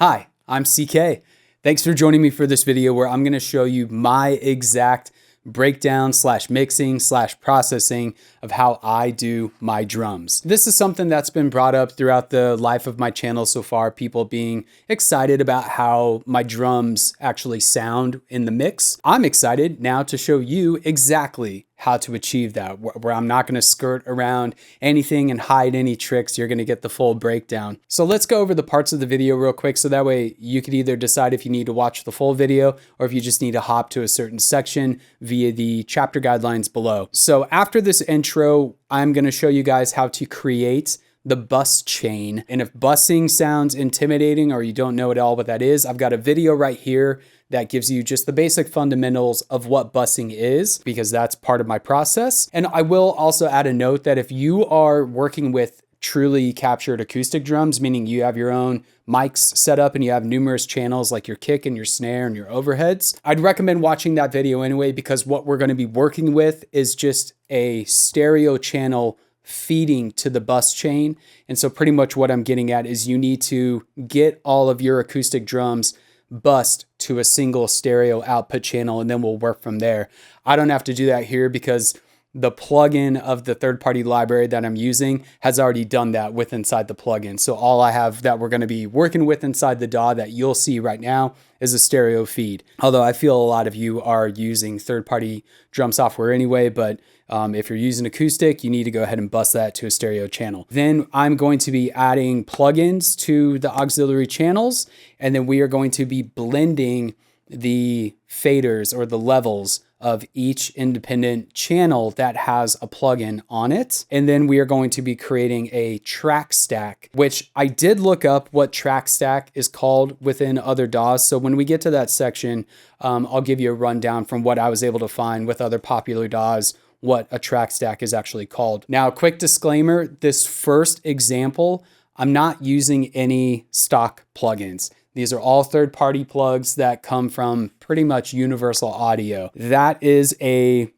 Hi, I'm CK. Thanks for joining me for this video where I'm going to show you my exact breakdown slash mixing slash processing of how I do my drums. This is something that's been brought up throughout the life of my channel so far, people being excited about how my drums actually sound in the mix. I'm excited now to show you exactly how to achieve that, where I'm not going to skirt around anything and hide any tricks. You're going to get the full breakdown. So let's go over the parts of the video real quick, so that way you could either decide if you need to watch the full video or if you just need to hop to a certain section via the chapter guidelines below. So after this intro, I'm going to show you guys how to create the bus chain. And if bussing sounds intimidating or you don't know at all what that is, I've got a video right here that gives you just the basic fundamentals of what bussing is, because that's part of my process. And I will also add a note that if you are working with truly captured acoustic drums, meaning you have your own mics set up and you have numerous channels like your kick and your snare and your overheads, I'd recommend watching that video anyway, because what we're going to be working with is just a stereo channel feeding to the bus chain. And so pretty much what I'm getting at is you need to get all of your acoustic drums bust to a single stereo output channel, and then we'll work from there. I don't have to do that here because the plugin of the third-party library that I'm using has already done that with inside the plugin. So all I have that we're going to be working with inside the DAW that you'll see right now is a stereo feed. Although I feel a lot of you are using third-party drum software anyway, but if you're using acoustic, you need to go ahead and bust that to a stereo channel. Then I'm going to be adding plugins to the auxiliary channels, and then we are going to be blending the faders or the levels of each independent channel that has a plugin on it. And then we are going to be creating a track stack, which I did look up what track stack is called within other DAWs. So when we get to that section, I'll give you a rundown from what I was able to find with other popular DAWs, what a track stack is actually called. Now, quick disclaimer, this first example, I'm not using any stock plugins. These are all third-party plugs that come from pretty much Universal Audio. That is a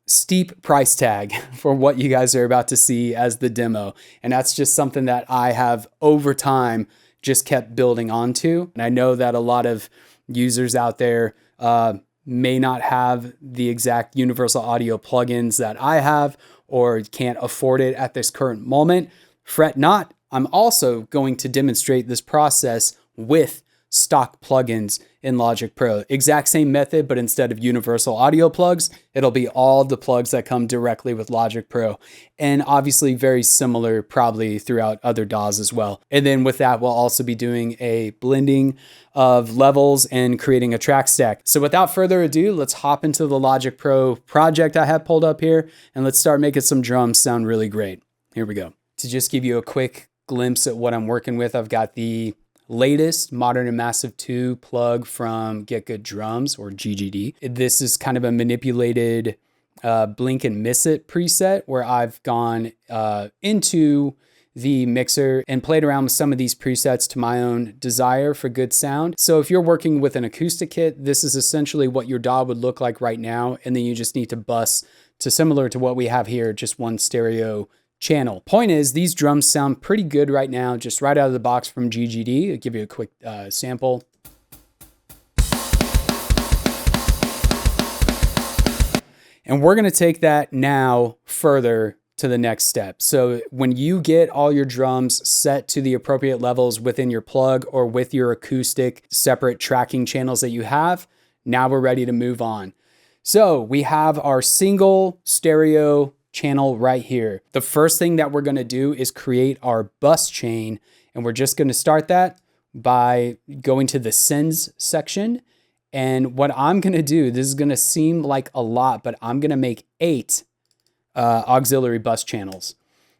steep price tag for what you guys are about to see as the demo. And that's just something that I have over time just kept building onto. And I know that a lot of users out there may not have the exact Universal Audio plugins that I have or can't afford it at this current moment. Fret not. I'm also going to demonstrate this process with stock plugins in Logic Pro. Exact same method, but instead of Universal Audio plugs, it'll be all the plugs that come directly with Logic Pro. And obviously very similar probably throughout other DAWs as well. And then with that, we'll also be doing a blending of levels and creating a track stack. So without further ado, let's hop into the Logic Pro project I have pulled up here, and let's start making some drums sound really great. Here we go. To just give you a quick glimpse at what I'm working with, I've got the latest Modern and Massive 2 plug from Get Good Drums, or GGD. This is kind of a manipulated blink and miss it preset where I've gone into the mixer and played around with some of these presets to my own desire for good sound. So if you're working with an acoustic kit, this is essentially what your DAW would look like right now, and then you just need to bus to similar to what we have here, just one stereo channel. Point is, these drums sound pretty good right now, just right out of the box from GGD. I'll give you a quick sample. And we're going to take that now further to the next step. So when you get all your drums set to the appropriate levels within your plug or with your acoustic separate tracking channels that you have, now we're ready to move on. So we have our single stereo channel right here. The first thing that we're going to do is create our bus chain, and we're just going to start that by going to the sends section. And what I'm going to do, this is going to seem like a lot, but I'm going to make 8 auxiliary bus channels.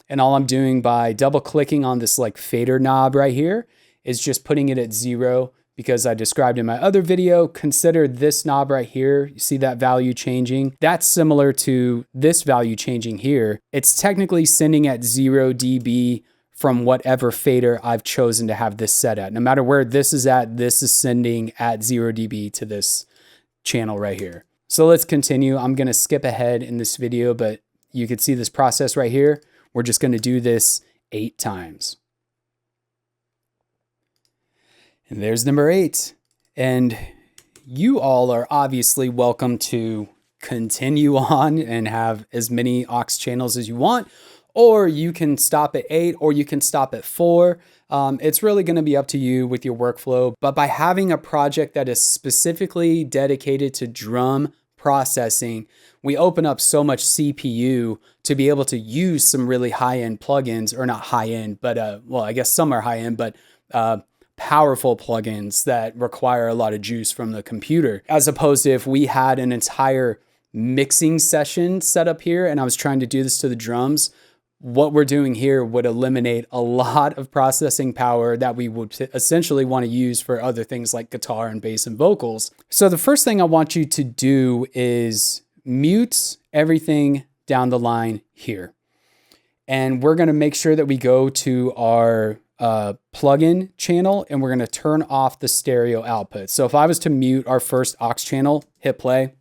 And all I'm doing by double clicking on this like fader knob right here is just putting it at 0, because I described in my other video, consider this knob right here. You see that value changing? That's similar to this value changing here. It's technically sending at 0 dB from whatever fader I've chosen to have this set at. No matter where this is at, this is sending at 0 dB to this channel right here. So let's continue. I'm gonna skip ahead in this video, but you can see this process right here. We're just gonna do this 8 times. And there's number 8. And you all are obviously welcome to continue on and have as many aux channels as you want, or you can stop at 8, or you can stop at 4. It's really going to be up to you with your workflow. But by having a project that is specifically dedicated to drum processing, we open up so much CPU to be able to use some really high-end plugins, or not high-end, but well, I guess some are high-end, but powerful plugins that require a lot of juice from the computer, as opposed to if we had an entire mixing session set up here and I was trying to do this to the drums. What we're doing here would eliminate a lot of processing power that we would essentially want to use for other things like guitar and bass and vocals. So the first thing I want you to do is mute everything down the line here. And we're going to make sure that we go to our plugin channel, and we're going to turn off the stereo output. So if I was to mute our first aux channel, hit play,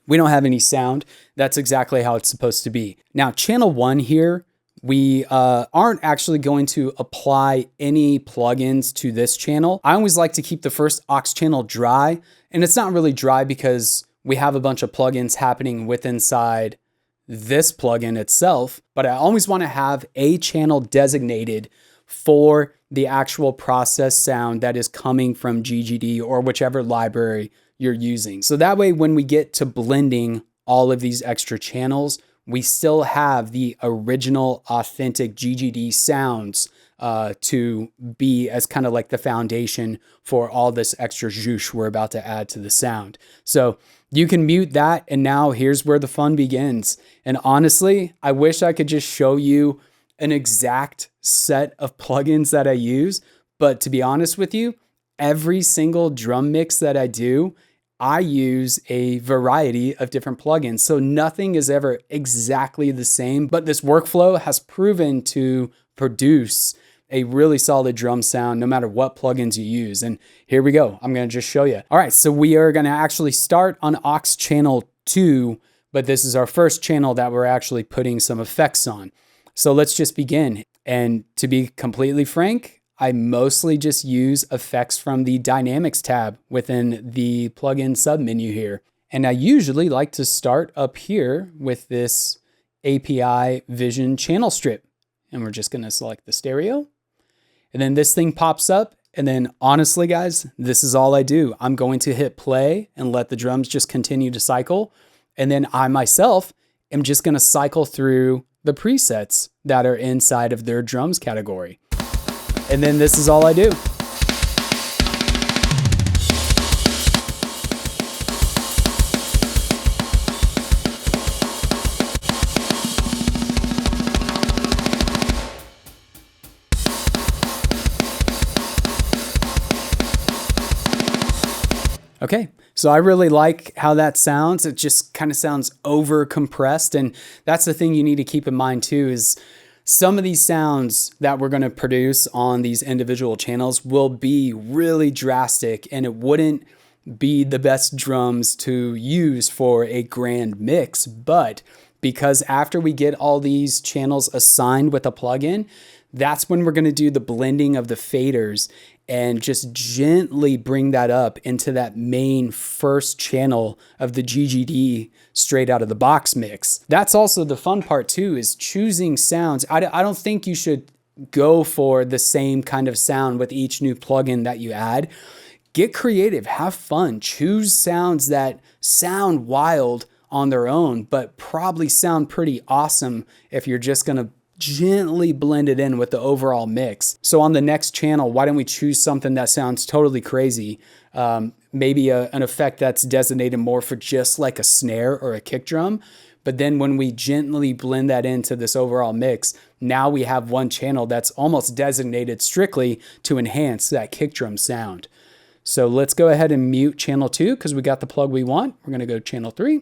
we don't have any sound. That's exactly how it's supposed to be. Now, channel 1 here, we aren't actually going to apply any plugins to this channel. I always like to keep the first aux channel dry, and it's not really dry because we have a bunch of plugins happening inside this plugin itself, but I always want to have a channel designated for the actual process sound that is coming from GGD or whichever library you're using. So that way, when we get to blending all of these extra channels, we still have the original authentic GGD sounds to be as kind of like the foundation for all this extra zhoosh we're about to add to the sound. So you can mute that, and now here's where the fun begins. And honestly, I wish I could just show you an exact set of plugins that I use, but to be honest with you, every single drum mix that I do, I use a variety of different plugins. So nothing is ever exactly the same, but this workflow has proven to produce a really solid drum sound no matter what plugins you use. And here we go. I'm going to just show you. All right, so we are going to actually start on aux channel 2, but this is our first channel that we're actually putting some effects on. So let's just begin. And to be completely frank, I mostly just use effects from the Dynamics tab within the plugin submenu here. And I usually like to start up here with this API Vision channel strip. And we're just going to select the stereo. And then this thing pops up. And then honestly, guys, this is all I do. I'm going to hit play and let the drums just continue to cycle. And then I myself am just going to cycle through the presets that are inside of their drums category. And then this is all I do. Okay, so I really like how that sounds. It just kind of sounds over compressed. And that's the thing you need to keep in mind too, is some of these sounds that we're going to produce on these individual channels will be really drastic, and it wouldn't be the best drums to use for a grand mix. But because after we get all these channels assigned with a plugin, that's when we're going to do the blending of the faders and just gently bring that up into that main first channel of the GGD straight out of the box mix. That's also the fun part too, is choosing sounds. I don't think you should go for the same kind of sound with each new plugin that you add. Get creative, have fun, choose sounds that sound wild on their own, but probably sound pretty awesome if you're just gonna gently blend it in with the overall mix. So on the next channel, why don't we choose something that sounds totally crazy? Maybe an effect that's designated more for just like a snare or a kick drum. But then when we gently blend that into this overall mix, now we have one channel that's almost designated strictly to enhance that kick drum sound. So let's go ahead and mute channel 2 because we got the plug we want. We're going to go channel 3.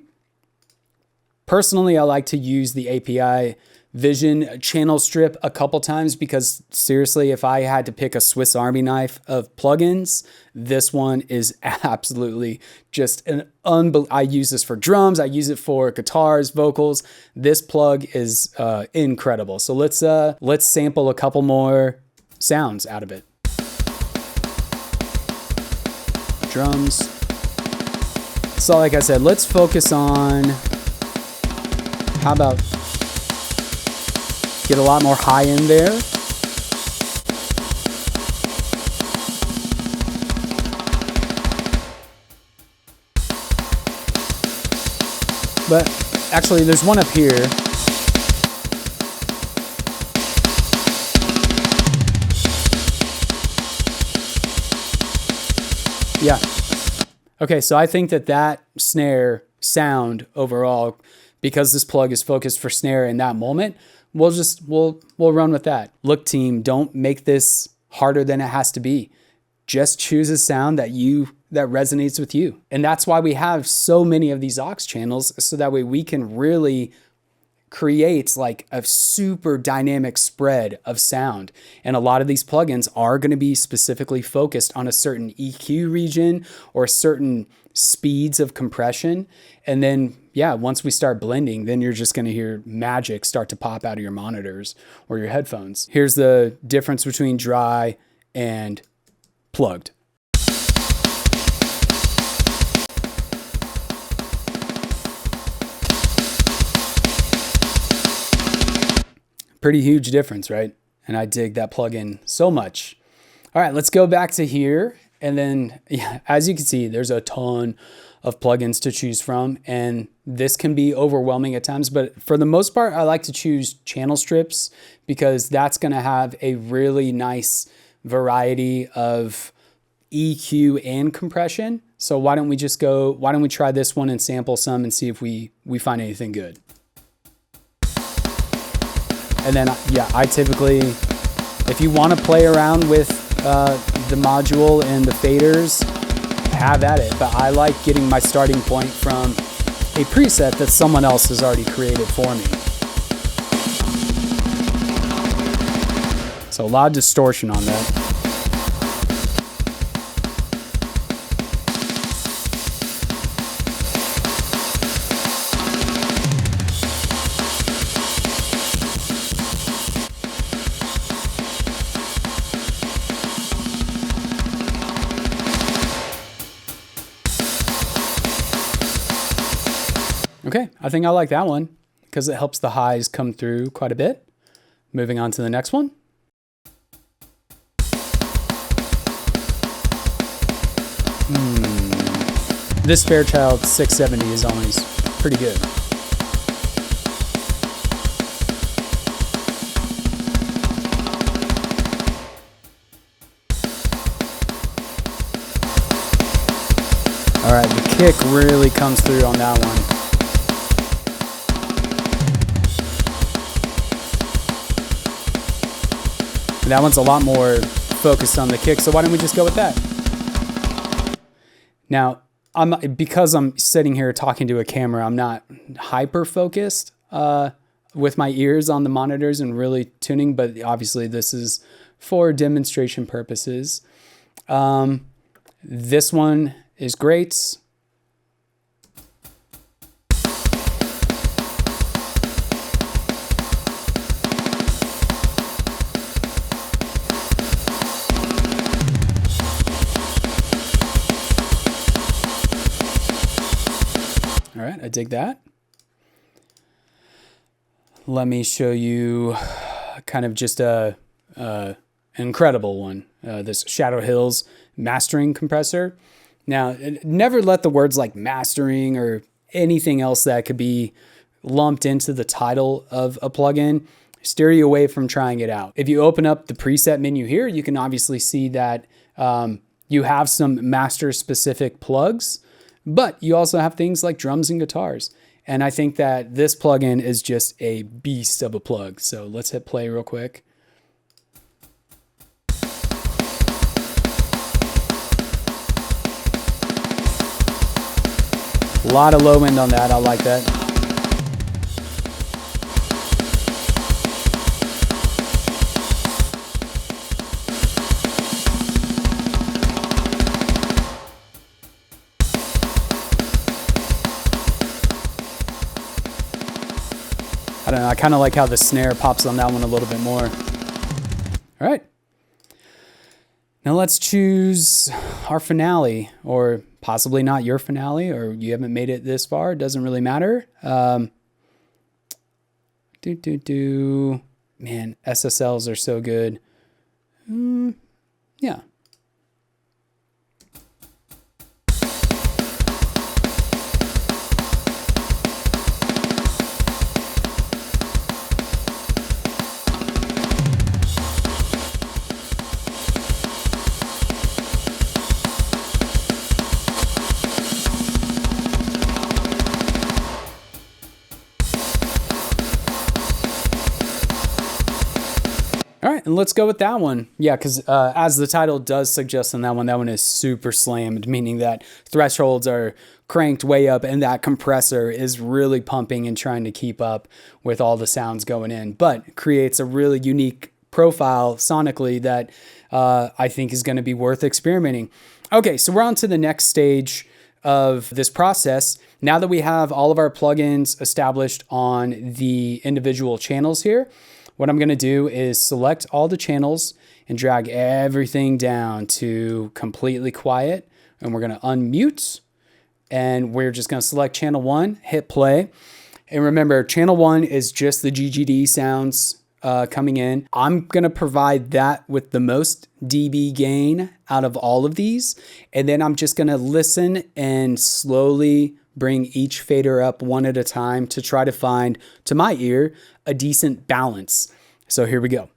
Personally, I like to use the API Vision channel strip a couple times because seriously, if I had to pick a Swiss Army knife of plugins, this one is absolutely just an I use this for drums. I use it for guitars, vocals. This plug is incredible. So let's sample a couple more sounds out of it. drums. So like I said, let's focus on, how about get a lot more high in there. But actually there's one up here. Yeah. Okay, so I think that snare sound overall, because this plug is focused for snare in that moment, we'll run with that. Look, team, don't make this harder than it has to be. Just choose a sound that resonates with you. And that's why we have so many of these aux channels, so that way we can really create like a super dynamic spread of sound. And a lot of these plugins are going to be specifically focused on a certain EQ region or certain speeds of compression. And then, yeah, once we start blending, then you're just going to hear magic start to pop out of your monitors or your headphones. Here's the difference between dry and plugged. Pretty huge difference, right? And I dig that plugin so much. All right, let's go back to here. And then, yeah, as you can see, there's a ton of plugins to choose from. And this can be overwhelming at times. But for the most part, I like to choose channel strips, because that's going to have a really nice variety of EQ and compression. So why don't we try this one and sample some and see if we find anything good. And then, yeah, I typically, if you want to play around with the module and the faders, have at it. But I like getting my starting point from a preset that someone else has already created for me. So a lot of distortion on that. Okay, I think I like that one because it helps the highs come through quite a bit. Moving on to the next one. This Fairchild 670 is always pretty good. All right, the kick really comes through on that one. That one's a lot more focused on the kick, so why don't we just go with that? Now, because I'm sitting here talking to a camera, I'm not hyper focused with my ears on the monitors and really tuning, but obviously this is for demonstration purposes. This one is great. All right, I dig that. Let me show you kind of just a incredible one. This Shadow Hills mastering compressor. Now, never let the words like mastering or anything else that could be lumped into the title of a plugin steer you away from trying it out. If you open up the preset menu here, you can obviously see that you have some master specific plugs, but you also have things like drums and guitars. And I think that this plugin is just a beast of a plug. So let's hit play real quick. A lot of low end on that. I like that. I don't know, I kind of like how the snare pops on that one a little bit more. All right. Now let's choose our finale, or possibly not your finale, or you haven't made it this far. It doesn't really matter. Man, SSLs are so good. Yeah. All right, and let's go with that one. Yeah, because as the title does suggest on that one is super slammed, meaning that thresholds are cranked way up and that compressor is really pumping and trying to keep up with all the sounds going in, but creates a really unique profile sonically that I think is going to be worth experimenting. Okay, so we're on to the next stage of this process. Now that we have all of our plugins established on the individual channels here, what I'm going to do is select all the channels and drag everything down to completely quiet. And we're going to unmute, and we're just going to select channel 1, hit play. And remember, channel 1 is just the GGD sounds coming in. I'm going to provide that with the most dB gain out of all of these. And then I'm just going to listen and slowly bring each fader up one at a time to try to find, to my ear, a decent balance. So here we go.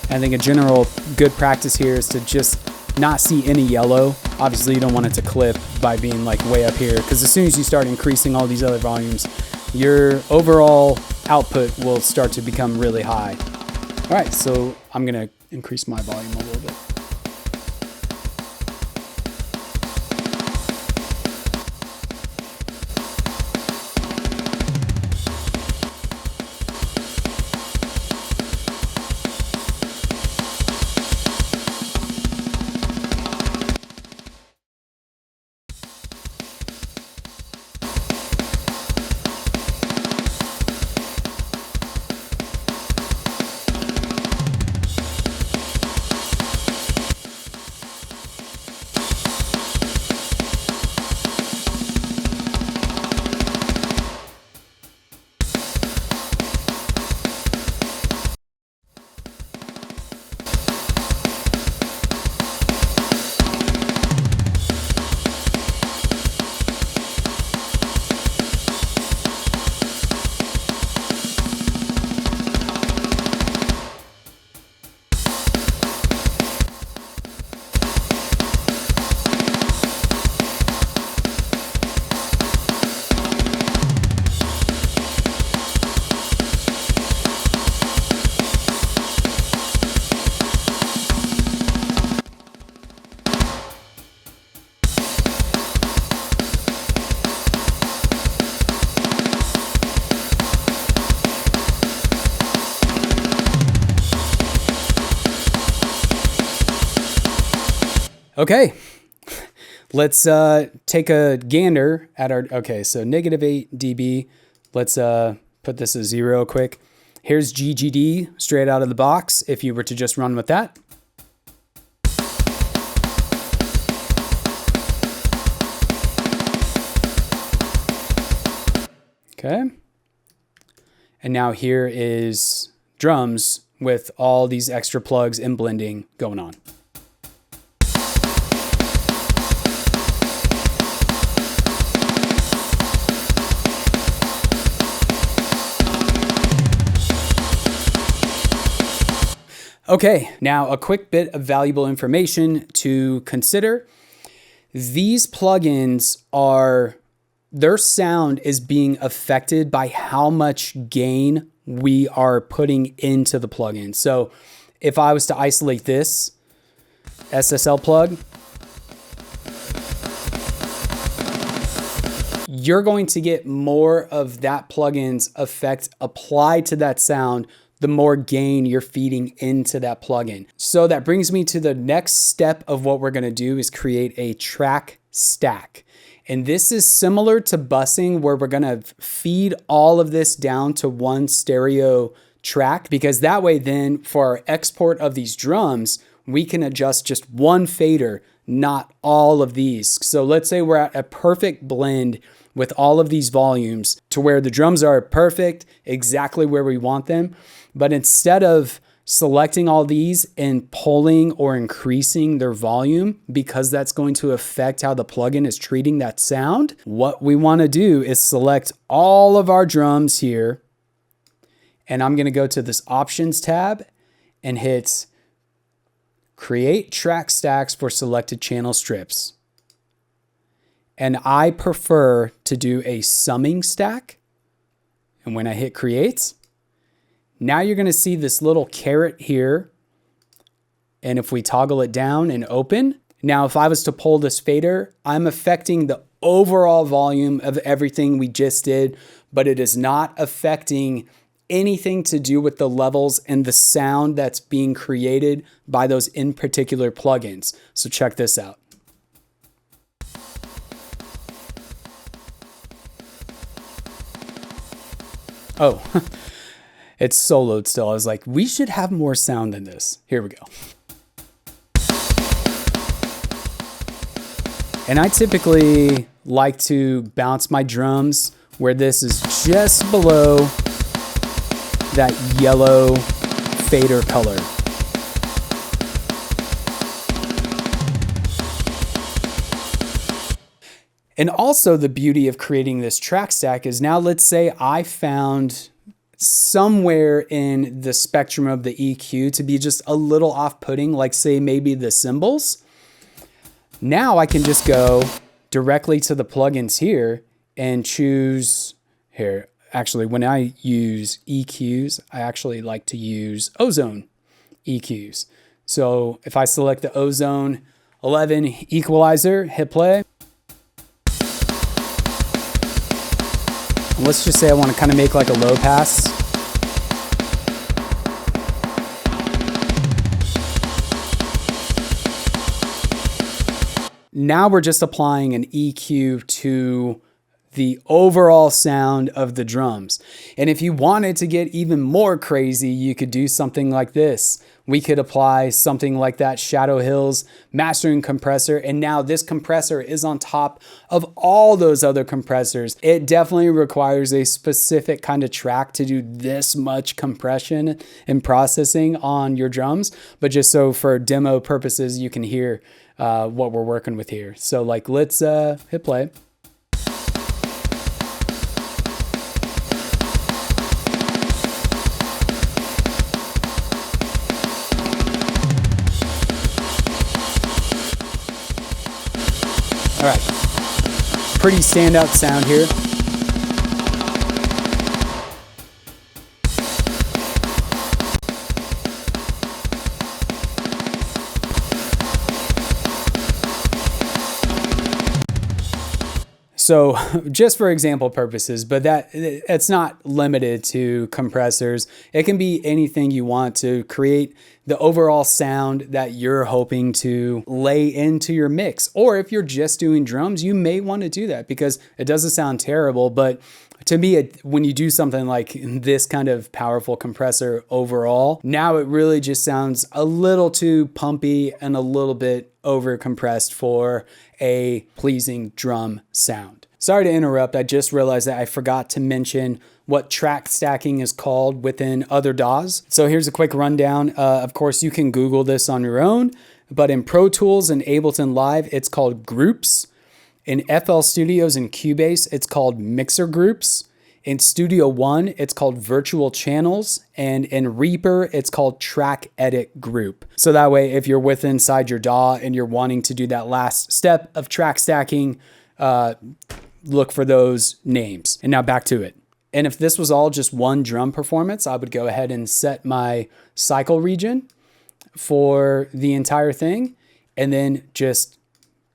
I think a general good practice here is to just not see any yellow. Obviously you don't want it to clip by being like way up here, because as soon as you start increasing all these other volumes, your overall output will start to become really high. All right, so I'm gonna increase my volume a little bit. Okay, let's take a gander at our, okay, so -8 dB. Let's put this as 0 quick. Here's GGD straight out of the box if you were to just run with that. Okay. And now here is drums with all these extra plugs and blending going on. Okay, now a quick bit of valuable information to consider. These plugins their sound is being affected by how much gain we are putting into the plugin. So if I was to isolate this SSL plug, you're going to get more of that plugin's effect applied to that sound the more gain you're feeding into that plugin. So that brings me to the next step of what we're gonna do is create a track stack. And this is similar to busing, where we're gonna feed all of this down to one stereo track, because that way then for our export of these drums, we can adjust just one fader, not all of these. So let's say we're at a perfect blend with all of these volumes to where the drums are perfect, exactly where we want them. But instead of selecting all these and pulling or increasing their volume, because that's going to affect how the plugin is treating that sound, what we want to do is select all of our drums here. And I'm going to go to this options tab and hit create track stacks for selected channel strips. And I prefer to do a summing stack. And when I hit create, now you're going to see this little caret here. And if we toggle it down and open, now if I was to pull this fader, I'm affecting the overall volume of everything we just did, but it is not affecting anything to do with the levels and the sound that's being created by those in particular plugins. So check this out. Oh, it's soloed still. I was like, we should have more sound than this. Here we go. And I typically like to bounce my drums where this is just below that yellow fader color. And also the beauty of creating this track stack is now let's say I found somewhere in the spectrum of the EQ to be just a little off-putting, like say maybe the cymbals. Now I can just go directly to the plugins here and choose here. Actually, when I use EQs, I actually like to use Ozone EQs. So if I select the Ozone 11 equalizer, hit play. Let's just say I want to kind of make like a low pass. Now we're just applying an EQ to the overall sound of the drums. And if you wanted to get even more crazy, you could do something like this. We could apply something like that Shadow Hills mastering compressor. And now this compressor is on top of all those other compressors. It definitely requires a specific kind of track to do this much compression and processing on your drums. But just so for demo purposes, you can hear what we're working with here. So like, let's hit play. All right, pretty standout sound here. So just for example purposes, but it's not limited to compressors. It can be anything you want to create the overall sound that you're hoping to lay into your mix. Or if you're just doing drums, you may want to do that because it doesn't sound terrible. But to me, when you do something like this kind of powerful compressor overall, now it really just sounds a little too pumpy and a little bit over compressed for a pleasing drum sound. Sorry to interrupt. I just realized that I forgot to mention what track stacking is called within other DAWs. So here's a quick rundown. Of course, you can Google this on your own, but in Pro Tools and Ableton Live, it's called groups. In FL Studios and Cubase, it's called mixer groups. In Studio One, it's called virtual channels. And in Reaper, it's called track edit group. So that way, if you're inside your DAW and you're wanting to do that last step of track stacking, look for those names. And now back to it. And if this was all just one drum performance, I would go ahead and set my cycle region for the entire thing and then just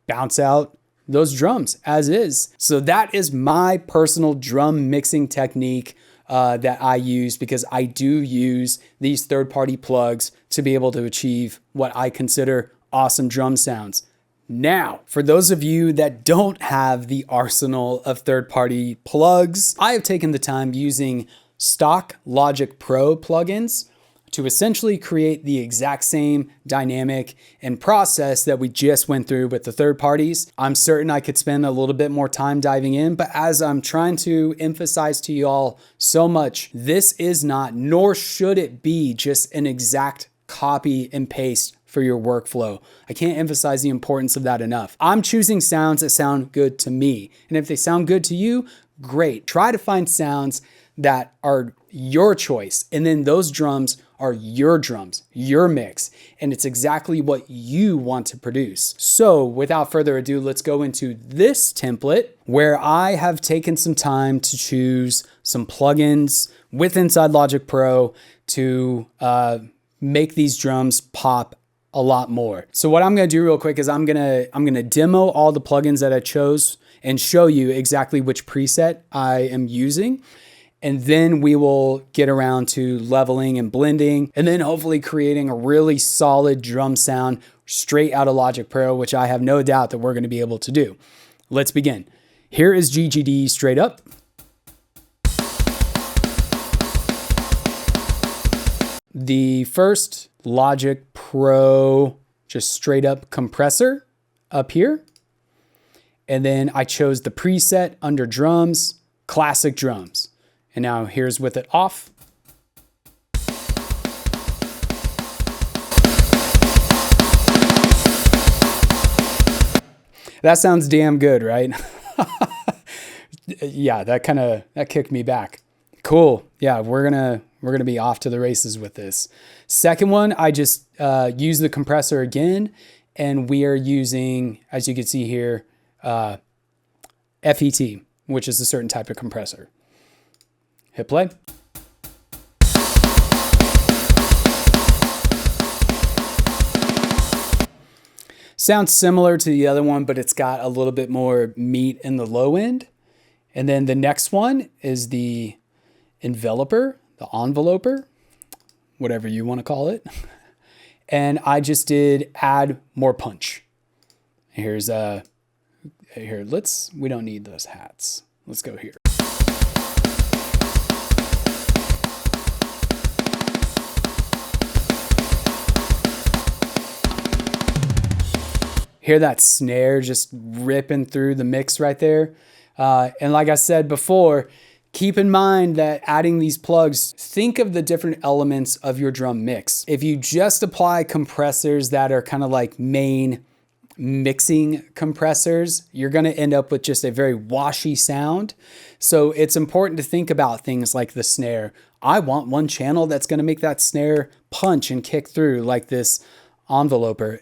bounce out those drums as is. So that is my personal drum mixing technique that I use because I do use these third-party plugs to be able to achieve what I consider awesome drum sounds. Now, for those of you that don't have the arsenal of third-party plugs, I have taken the time using stock Logic Pro plugins to essentially create the exact same dynamic and process that we just went through with the third parties. I'm certain I could spend a little bit more time diving in, but as I'm trying to emphasize to y'all so much, this is not, nor should it be, just an exact copy and paste for your workflow. I can't emphasize the importance of that enough. I'm choosing sounds that sound good to me. And if they sound good to you, great. Try to find sounds that are your choice. And then those drums are your drums, your mix, and it's exactly what you want to produce. So without further ado, let's go into this template where I have taken some time to choose some plugins with Inside Logic Pro to make these drums pop a lot more. So what I'm gonna do real quick is I'm gonna demo all the plugins that I chose and show you exactly which preset I am using. And then we will get around to leveling and blending, and then hopefully creating a really solid drum sound straight out of Logic Pro, which I have no doubt that we're gonna be able to do. Let's begin. Here is GGD straight up. The first Logic Pro, just straight up compressor up here. And then I chose the preset under drums, classic drums. And now here's with it off. That sounds damn good, right? Yeah, that kicked me back. Cool. Yeah, we're gonna be off to the races with this. Second one, I just use the compressor again, and we are using, as you can see here, FET, which is a certain type of compressor. Hit play. Sounds similar to the other one, but it's got a little bit more meat in the low end. And then the next one is the enveloper, whatever you want to call it. And I just did add more punch. Here, we don't need those hats. Let's go here. Hear that snare just ripping through the mix right there. And like I said before, keep in mind that adding these plugs, think of the different elements of your drum mix. If you just apply compressors that are kind of like main mixing compressors, you're gonna end up with just a very washy sound. So it's important to think about things like the snare. I want one channel that's gonna make that snare punch and kick through like this enveloper.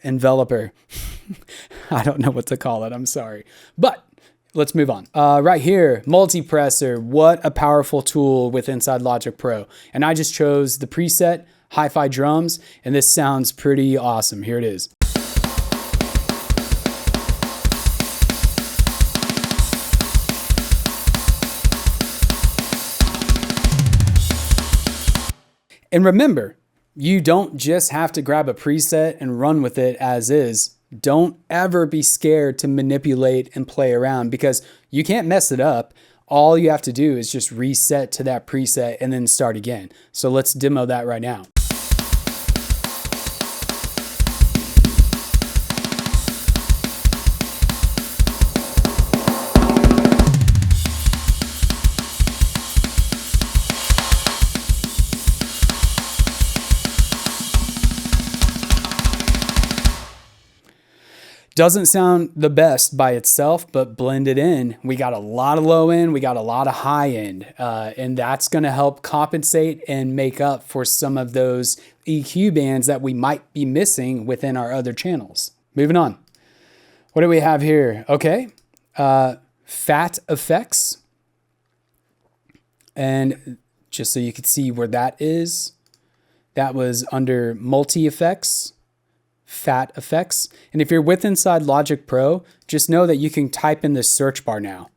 I don't know what to call it, I'm sorry. But let's move on. Right here, multipressor. What a powerful tool with Inside Logic Pro. And I just chose the preset Hi-Fi drums, and this sounds pretty awesome. Here it is. And remember, you don't just have to grab a preset and run with it as is. Don't ever be scared to manipulate and play around because you can't mess it up. All you have to do is just reset to that preset and then start again. So let's demo that right now. Doesn't sound the best by itself, but blended in, we got a lot of low end, we got a lot of high end, and that's gonna help compensate and make up for some of those EQ bands that we might be missing within our other channels. Moving on. What do we have here? Okay, fat effects. And just so you could see where that is, that was under multi-effects. Fat effects. And if you're with Inside Logic Pro, just know that you can type in the search bar now,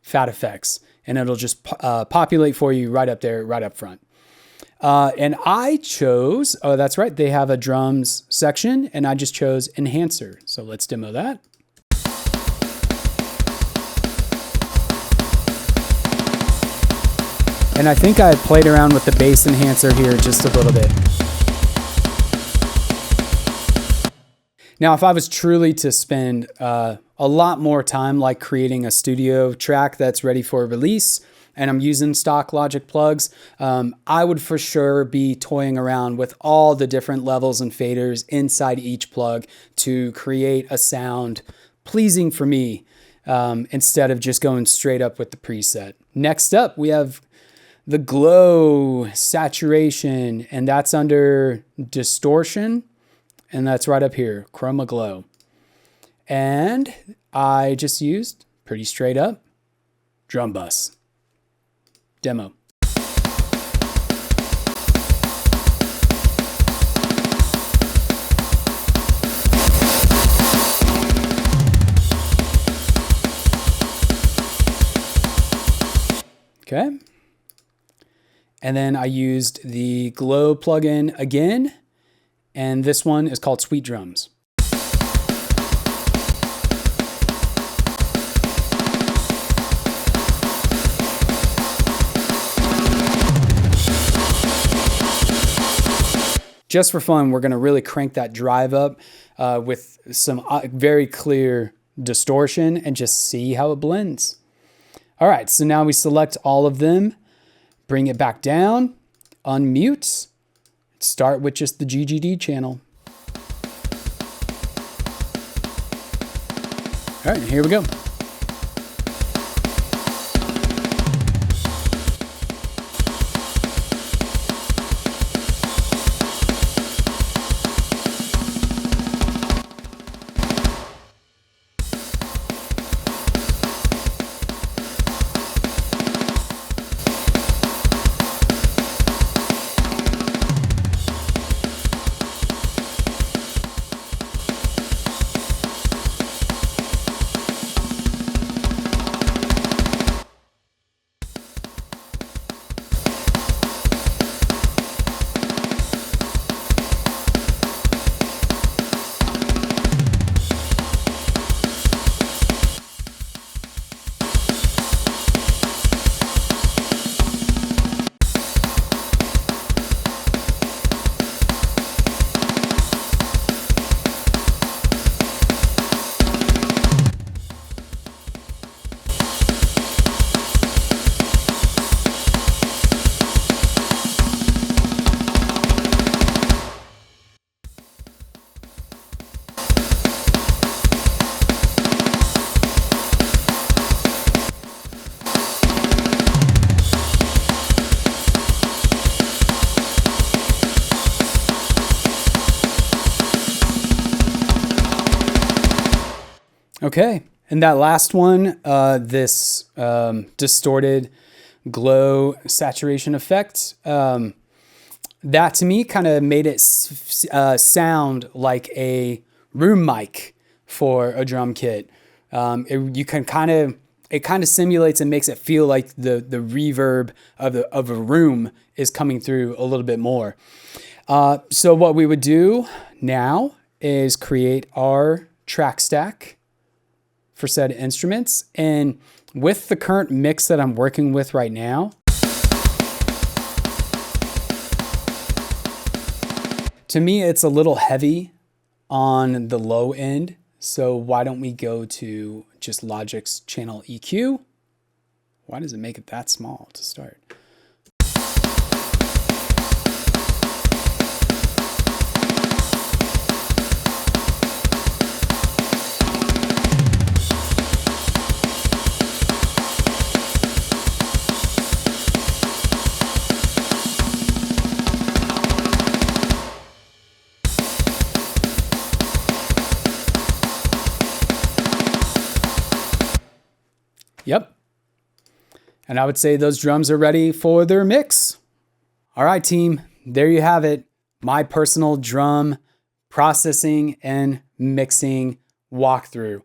fat effects, and it'll just populate for you right up there, right up front. And I chose, oh, that's right, they have a drums section, and I just chose enhancer. So let's demo that. And I think I played around with the bass enhancer here just a little bit. Now, if I was truly to spend a lot more time like creating a studio track that's ready for release, and I'm using stock Logic plugs, I would for sure be toying around with all the different levels and faders inside each plug to create a sound pleasing for me, instead of just going straight up with the preset. Next up, we have the glow saturation, and that's under distortion, and that's right up here, chroma glow. And I just used, pretty straight up, drum bus demo. Okay. And then I used the Glow plugin again, and this one is called Sweet Drums. Just for fun, we're going to really crank that drive up with some very clear distortion and just see how it blends. All right, so now we select all of them, bring it back down, unmute, start with just the GGD channel. All right, here we go. Okay, and that last one, this distorted glow saturation effect, that to me kind of made it sound like a room mic for a drum kit. It kind of simulates and makes it feel like the reverb of a room is coming through a little bit more. So what we would do now is create our track stack for said instruments. And with the current mix that I'm working with right now, to me, it's a little heavy on the low end. So why don't we go to just Logic's channel EQ? Why does it make it that small to start? Yep. And I would say those drums are ready for their mix. All right, team, there you have it. My personal drum processing and mixing walkthrough.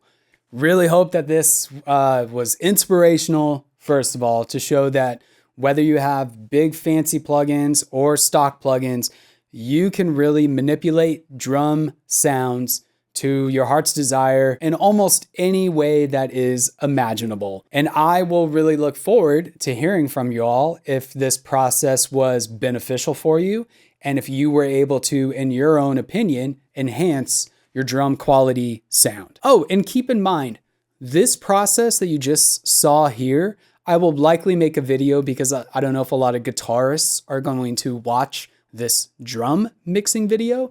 Really hope that this was inspirational, first of all, to show that whether you have big fancy plugins or stock plugins, you can really manipulate drum sounds to your heart's desire in almost any way that is imaginable. And I will really look forward to hearing from you all if this process was beneficial for you and if you were able to, in your own opinion, enhance your drum quality sound. Oh, and keep in mind, this process that you just saw here, I will likely make a video because I don't know if a lot of guitarists are going to watch this drum mixing video,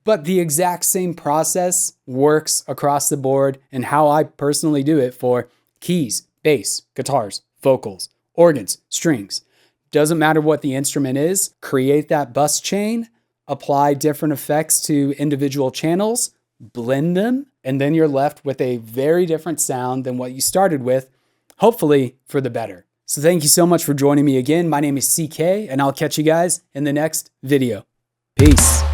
but the exact same process works across the board and how I personally do it for keys, bass, guitars, vocals, organs, strings. Doesn't matter what the instrument is, create that bus chain, apply different effects to individual channels, blend them, and then you're left with a very different sound than what you started with, hopefully for the better. So thank you so much for joining me again. My name is CK, and I'll catch you guys in the next video. Peace.